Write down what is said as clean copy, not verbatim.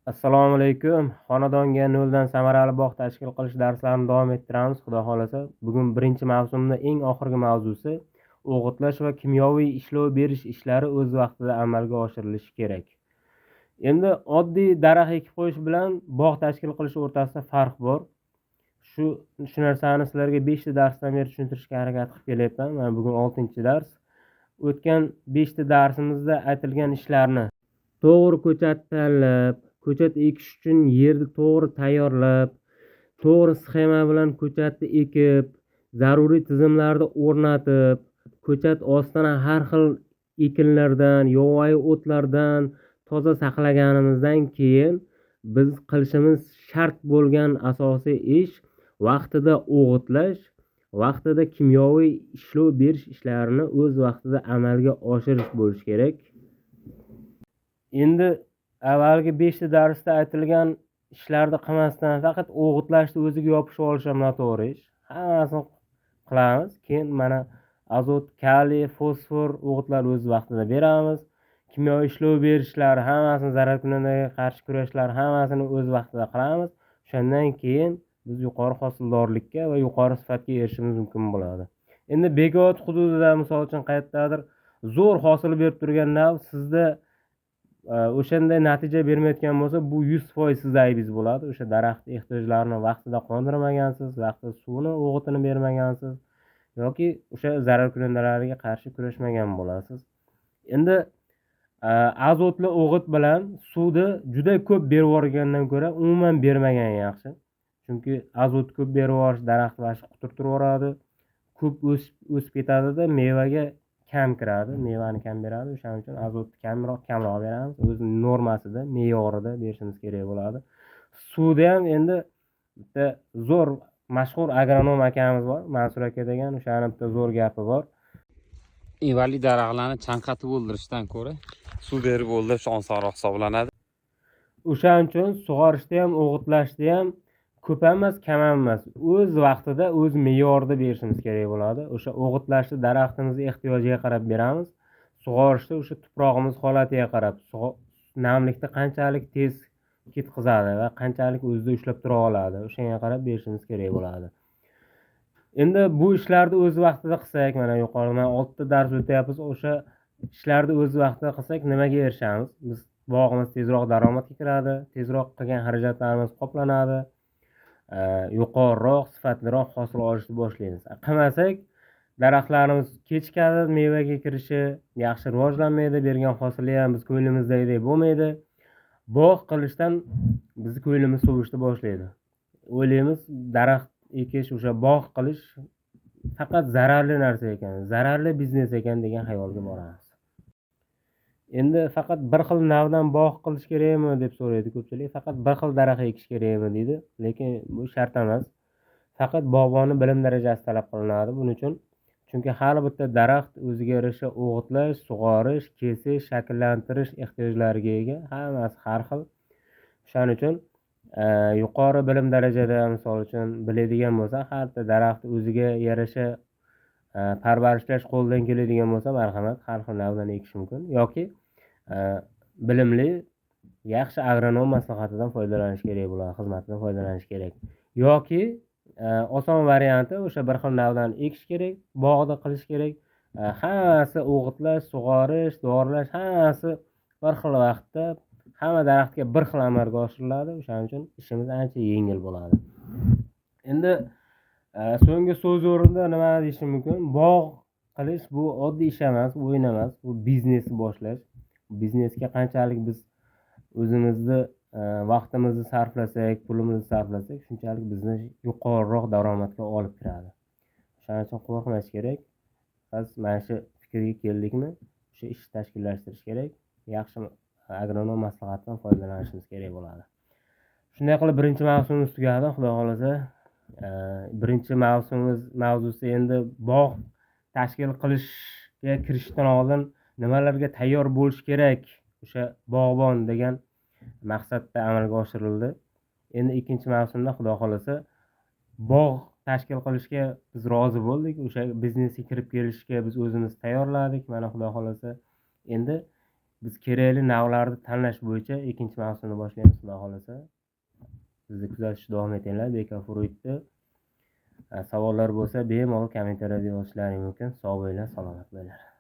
Assalomu alaykum. Xonadonga noldan samarali bog' tashkil qilish darslarini davom ettiramiz, xudo xohlasa. Bugun birinchi mavsumning eng oxirgi mavzusi o'g'itlash va kimyoviy ishlov berish ishlari o'z vaqtida amalga oshirilishi kerak. Endi oddiy daraxt ekib qo'yish bilan bog' tashkil qilish o'rtasida farq bor. Shu shu narsani sizlarga 5 ta darsdan beri tushuntirishga harakat qilib kelyapman. Mana bugun 6-dars. O'tgan 5 ta darsimizda aytilgan ishlarni to'g'ri ko'chat tanlab, ko'chat ekish uchun yerni to'g'ri tayyorlab, to'g'ri sxema bilan ko'chatni ekib, zaruriy tizimlarni o'rnatib, ko'chat ostini har xil ekinlardan, yovvoyi o'tlardan toza saqlaganimizdan keyin biz qilishimiz shart bo'lgan asosiy ish vaqtida o'g'itlash, vaqtida kimyoviy ishlov berish ishlarini o'z vaqtida amalga oshirish bo'lishi kerak. Endi avvalgi 5 ta darsda aytilgan ishlarni qilmasdan faqat o'g'itlashni o'ziga yopishib olish ham noto'g'ri ish. Hammasini qilamiz. Keyin mana azot, kaliy, fosfor o'g'itlarni o'z vaqtida beramiz. Kimyoviy ishlov berishlar, hammasini zararkunandalarga qarshi kurashlar, hammasini o'z vaqtida qilamiz. Shundan keyin biz yuqori hosildorlikka va yuqori sifatga erishishimiz mumkin bo'ladi. Endi bekot hududida, misol uchun, qayerdadir zo'r hosil berib turgan nav sizda o'shanday natija bermayotgan bo'lsa, bu 100% sizni aybingiz bo'ladi. O'sha daraxt ehtiyojlarini vaqtida qondirmagansiz, vaqtida suvini, o'g'itini bermagansiz yoki o'sha zararkunandalarga qarshi kurashmagan bo'lasiz. Endi azotli o'g'it bilan suvni juda ko'p berib yuborgandan ko'ra umuman bermagan yaxshi. Chunki azot ko'p berib yuborish daraxtni quturtirib yuboradi, ko'p o'sib ketadi-da, mevaga kam kiradi, mevani kam beradi. O'shaning uchun azotni kamroq beramiz. O'z normasida, me'yorida berishimiz kerak bo'ladi. Suvda ham endi bitta zo'r mashhur agronom akamiz bor, Mansur aka degan, o'shaning bitta zo'r gapi bor. Mevali daraxtlarni chanqatib o'ldirishdan ko'ra suv berib o'ldirish osonroq hisoblanadi. O'shaning uchun sug'orishda ham, o'g'itlashda ham ko'p emas, kam emas, o'z vaqtida, o'z me'yorida berishimiz kerak bo'ladi. O'sha o'g'itlashni daraxtimiz ehtiyojiga qarab beramiz. Sug'orishda o'sha tuprog'imiz holatiga qarab, namlikni qanchalik tez ketqizadi va qanchalik o'zida ushlab tura oladi, o'shanga qarab berishimiz kerak bo'ladi. Endi bu ishlarni o'z vaqtida qilsak, mana yuqorida 6 ta dars o'tyapmiz. O'sha ishlarni o'z vaqtida qilsak nimaga erishamiz? Biz bog'imiz tezroq daromadga kiradi, tezroq qilgan xarajatlarimiz qoplanadi, yuqoriroq, sifatliroq hosil olishni boshlaymiz. Qilmasak, daraxtlarimiz kechikadi, mevaga kirishi yaxshi rivojlanmaydi, bergan hosili ham biz ko'nglimizdagidek bo'lmaydi. Bog' qilishdan bizni ko'nglimiz sovishni boshlaydi. O'ylaymiz, daraxt ekish, o'sha bog' qilish faqat zararli narsa ekan, zararli biznes ekan degan xayolga boramiz. Endi faqat bir xil navdan bog' qilish kerakmi deb so'raydi ko'pchilik. Faqat bir xil daraxt ekish kerakmi deydi, lekin bu shart emas. Faqat bog'bonni bilim darajasi talab qilinadi buning uchun. Chunki har bitta daraxt o'ziga yarasha o'g'itlash, sug'orish, kesish, shakllantirish ehtiyojlariga ega. Hammasi har xil. Shuning uchun yuqori bilim darajada, misol uchun, biladigan bo'lsa, har bitta daraxt o'ziga yarasha parvarishlash qo'ldan keladigan bo'lsa, marhamat, har xil navdan ekish mumkin yoki bilimli, yaxshi agronom maslahatidan foydalanish kerak bo'ladi, xizmatidan foydalanish kerak. Yoki oson varianti o'sha bir xil navdan ekish kerak, bog'da qilish kerak. Hammasi o'g'itlash, sug'orish, dorilash, hammasi bir xil vaqtda hamma daraxtga bir xil amalga oshiriladi. O'shaning uchun ishimiz ancha yengil bo'ladi. Endi so'nggi so'z o'rnida nima deyishim mumkin? Bog' qilish bu oddiy ish emas, o'yin emas, bu biznesni boshlash. Biznesga qanchalik biz o'zimizni vaqtimizni sarflasak, pulimizni sarflasak, shunchalik bizni yuqoriroq daromadga olib kiradi. Shuning uchun qo'rqmash kerak. Biz mana shu fikrga keldikmi, o'sha ish tashkillashtirish kerak. Yaxshi agronom maslahatidan foydalanishimiz kerak bo'ladi. Shunday qilib birinchi mavsumimiz tugadi, xudo xolasa. Birinchi mavsumimiz mavzusi endi bog' tashkil qilishga kirishdan oldin nimalarga tayyor bo'lish kerak, o'sha bog'bon degan maqsadda amalga oshirildi. Endi ikkinchi mavsumda xudo xolasa bog' tashkil qilishga biz rozi bo'ldik. O'sha biznesga kirib kelishga biz o'zimiz tayyorladik. Mana xudo xolasa endi biz kerakli navlarni tanlash bo'yicha ikkinchi mavsumni boshlaymiz, xudo xohlasa. Bizni kuzatishda davom etinglar. Beka Fruitni savollar bo'lsa bemalol kommentariyada yozishlaring mumkin. Sog' bo'linglar, salomat bo'linglar.